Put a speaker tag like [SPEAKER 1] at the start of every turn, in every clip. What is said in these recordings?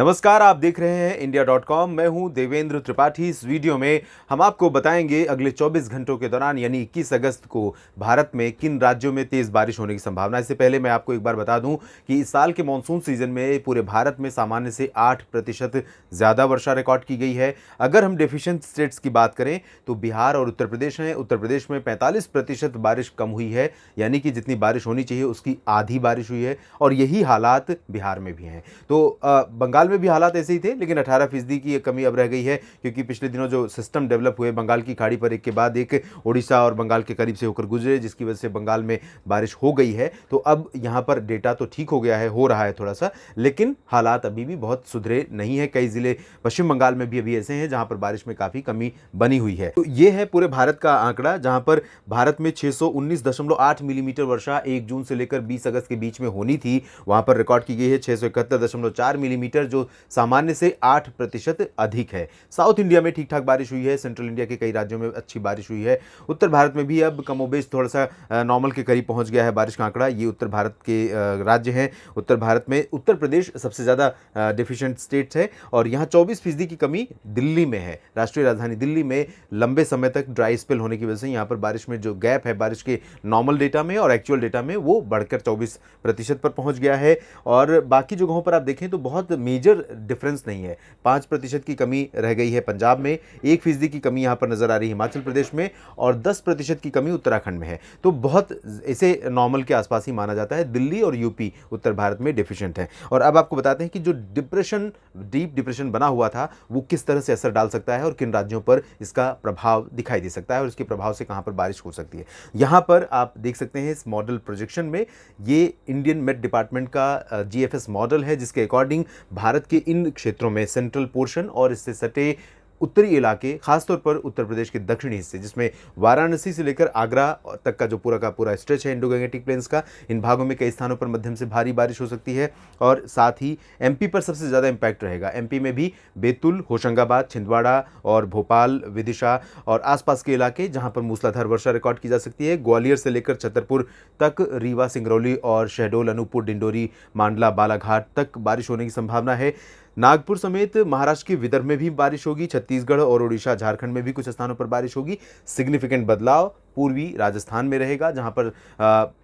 [SPEAKER 1] नमस्कार, आप देख रहे हैं इंडिया.com। मैं हूं देवेंद्र त्रिपाठी। इस वीडियो में हम आपको बताएंगे अगले 24 घंटों के दौरान यानी 21 अगस्त को भारत में किन राज्यों में तेज बारिश होने की संभावना है। इससे पहले मैं आपको एक बार बता दूं कि इस साल के मानसून सीजन में पूरे भारत में सामान्य से 8% ज़्यादा वर्षा रिकॉर्ड की गई है। अगर हम डेफिशिएंट स्टेट्स की बात करें तो बिहार और उत्तर प्रदेश हैं। उत्तर प्रदेश में 45% बारिश कम हुई है, यानी कि जितनी बारिश होनी चाहिए उसकी आधी बारिश हुई है, और यही हालात बिहार में भी हैं। तो बंगाल में भी हालात ऐसे ही थे, लेकिन 18% की कमी अब रह गई है, क्योंकि पिछले दिनों जो सिस्टम डेवलप हुए बंगाल की खाड़ी पर एक के बाद एक उड़ीसा और बंगाल के करीब से होकर गुजरे, जिसकी वजह से बंगाल में बारिश हो गई है। तो अब यहाँ पर डेटा तो ठीक हो गया है, हो रहा है थोड़ा सा, लेकिन हालात अभी भी बहुत सुधरे नहीं है। कई जिले पश्चिम बंगाल में भी अभी ऐसे हैं जहाँ पर बारिश में काफ़ी कमी बनी हुई है। तो ये है पूरे भारत का आंकड़ा, जहाँ पर भारत में 619.8 मिलीमीटर वर्षा 1 जून से लेकर 20 अगस्त के बीच में होनी थी, वहाँ पर रिकॉर्ड की गई है 671.4 मिलीमीटर, जो सामान्य से 8% अधिक है। साउथ इंडिया में ठीक ठाक बारिश हुई है, सेंट्रल इंडिया के कई राज्यों में अच्छी बारिश हुई है। उत्तर भारत में भी अब कमोबेश थोड़ा सा नॉर्मल के करीब पहुंच गया है बारिश का आंकड़ा। ये उत्तर भारत के राज्य हैं। उत्तर भारत में उत्तर प्रदेश सबसे ज़्यादा डेफिशिएंट स्टेट है, और यहाँ 24% की कमी दिल्ली में है। राष्ट्रीय राजधानी दिल्ली में लंबे समय तक ड्राई स्पेल होने की वजह से यहाँ पर बारिश में जो गैप है बारिश के नॉर्मल डेटा में और एक्चुअल डेटा में, वो बढ़कर 24% पर पहुँच गया है। और बाकी जगहों पर आप देखें तो बहुत मेजर डिफरेंस नहीं है। 5% की कमी रह गई है पंजाब में, 1% की कमी यहाँ पर नजर आ रही है हिमाचल प्रदेश में, और 10% की कमी उत्तराखंड में है। तो बहुत इसे नॉर्मल के आसपास ही माना जाता है। दिल्ली और यूपी उत्तर भारत में डिफिशिएंट है। और अब आपको बताते हैं कि जो डीप डिप्रेशन बना हुआ था, वो किस तरह से असर डाल सकता है और किन राज्यों पर इसका प्रभाव दिखाई दे सकता है, और इसके प्रभाव से कहां पर बारिश हो सकती है। यहां पर आप देख सकते हैं इस मॉडल प्रोजेक्शन में, ये इंडियन मेट डिपार्टमेंट का जीएफएस मॉडल है, जिसके अकॉर्डिंग भारत के इन क्षेत्रों में सेंट्रल पोर्शन और इससे सटे उत्तरी इलाके, खासतौर पर उत्तर प्रदेश के दक्षिणी हिस्से, जिसमें वाराणसी से लेकर आगरा तक का जो पूरा का पूरा स्ट्रेच है इंडो गंगेटिक प्लेन्स का, इन भागों में कई स्थानों पर मध्यम से भारी बारिश हो सकती है। और साथ ही एमपी पर सबसे ज़्यादा इंपैक्ट रहेगा। एमपी में भी बैतूल, होशंगाबाद, छिंदवाड़ा और भोपाल, विदिशा और आसपास के इलाके, जहां पर मूसलाधार वर्षा रिकॉर्ड की जा सकती है। ग्वालियर से लेकर छतरपुर तक, रीवा, सिंगरौली और शहडोल, अनूपपुर, डिंडोरी, मांडला, बालाघाट तक बारिश होने की संभावना है। नागपुर समेत महाराष्ट्र के विदर्भ में भी बारिश होगी। छत्तीसगढ़ और उड़ीसा, झारखंड में भी कुछ स्थानों पर बारिश होगी। सिग्निफिकेंट बदलाव पूर्वी राजस्थान में रहेगा, जहां पर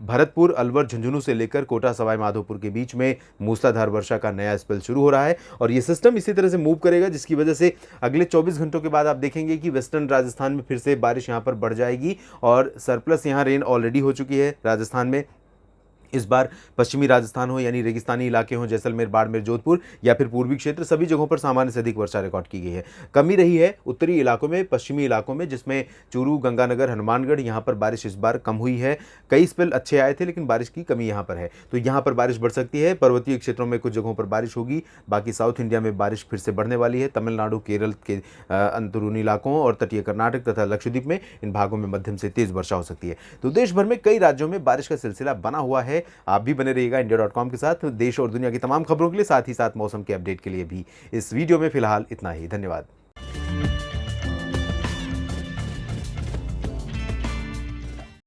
[SPEAKER 1] भरतपुर, अलवर, झुंझुनू से लेकर कोटा, सवाई माधोपुर के बीच में मूसलाधार वर्षा का नया स्पेल शुरू हो रहा है। और ये सिस्टम इसी तरह से मूव करेगा, जिसकी वजह से अगले 24 घंटों के बाद आप देखेंगे कि वेस्टर्न राजस्थान में फिर से बारिश यहां पर बढ़ जाएगी, और सरप्लस यहां रेन ऑलरेडी हो चुकी है राजस्थान में। इस बार पश्चिमी राजस्थान हो यानी रेगिस्तानी इलाके हों, जैसलमेर, बाड़मेर, जोधपुर या फिर पूर्वी क्षेत्र, सभी जगहों पर सामान्य से अधिक वर्षा रिकॉर्ड की गई है। कमी रही है उत्तरी इलाकों में, पश्चिमी इलाकों में, जिसमें चूरू, गंगानगर, हनुमानगढ़, यहाँ पर बारिश इस बार कम हुई है। कई स्पेल अच्छे आए थे, लेकिन बारिश की कमी यहाँ पर है, तो यहाँ पर बारिश बढ़ सकती है। पर्वतीय क्षेत्रों में कुछ जगहों पर बारिश होगी। बाकी साउथ इंडिया में बारिश फिर से बढ़ने वाली है। तमिलनाडु, केरल के अंदरूनी इलाकों और तटीय कर्नाटक तथा लक्षद्वीप में, इन भागों में मध्यम से तेज वर्षा हो सकती है। तो देश भर में कई राज्यों में बारिश का सिलसिला बना हुआ है। आप भी बने रहिएगा इंडिया.com के साथ, देश और दुनिया की तमाम खबरों के लिए, साथ ही साथ मौसम के अपडेट के लिए भी। इस वीडियो में फिलहाल इतना ही। धन्यवाद।